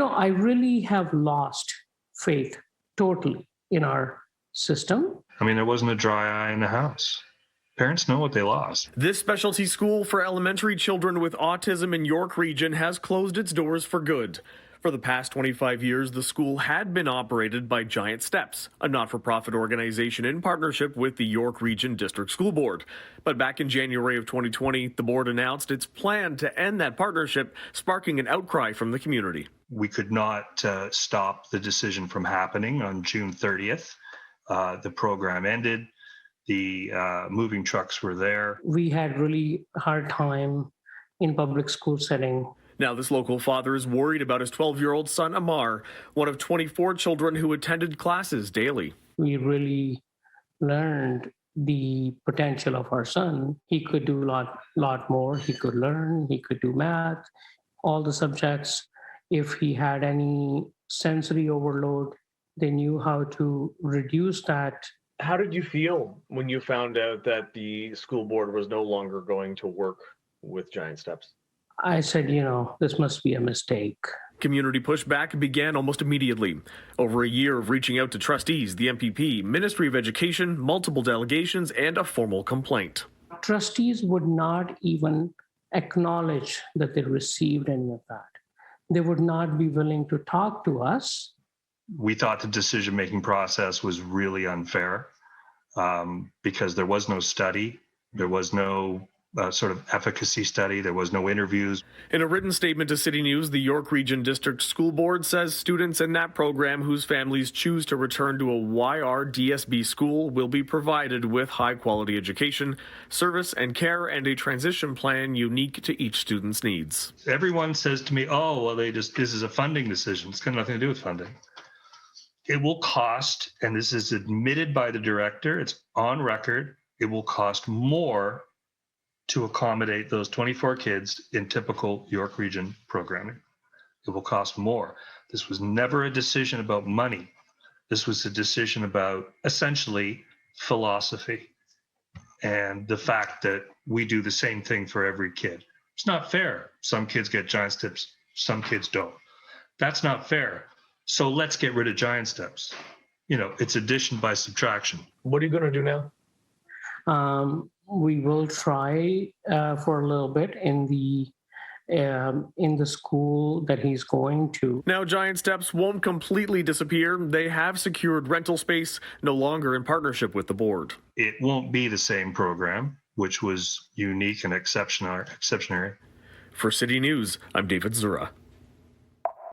I really have lost faith totally in our system. I mean, there wasn't a dry eye in the house. Parents know what they lost. This specialty school for elementary children with autism in York Region has closed its doors for good. For the past 25 years, the school had been operated by Giant Steps, a not-for-profit organization in partnership with the York Region District School Board. But back in January of 2020, the board announced its plan to end that partnership, sparking an outcry from the community. We could not stop the decision from happening on June 30th. The program ended. The moving trucks were there. We had really hard time in public school setting. Now, this local father is worried about his 12-year-old son, Amar, one of 24 children who attended classes daily. We really learned the potential of our son. He could do a lot more. He could learn, he could do math, all the subjects. If he had any sensory overload, they knew how to reduce that. How did you feel when you found out that the school board was no longer going to work with Giant Steps? I said, this must be a mistake. Community pushback began almost immediately. Over a year of reaching out to trustees, the MPP, Ministry of Education, multiple delegations, and a formal complaint. Trustees would not even acknowledge that they received any of that. They would not be willing to talk to us. We thought the decision-making process was really unfair because there was no study. There was no sort of efficacy study. There was no interviews. In a written statement to CityNews, the York Region District School Board says students in that program whose families choose to return to a YRDSB school will be provided with high-quality education, service and care, and a transition plan unique to each student's needs. Everyone says to me, this is a funding decision. It's got nothing to do with funding. It will cost, and this is admitted by the director, it's on record, it will cost more to accommodate those 24 kids in typical York Region programming. It will cost more. This was never a decision about money. This was a decision about essentially philosophy and the fact that we do the same thing for every kid. It's not fair. Some kids get Giant Steps, some kids don't. That's not fair. So let's get rid of Giant Steps. It's addition by subtraction. What are you going to do now? We will try for a little bit in the school that he's going to. Now, Giant Steps won't completely disappear. They have secured rental space, no longer in partnership with the board. It won't be the same program, which was unique and exceptional. For City News, I'm David Zura.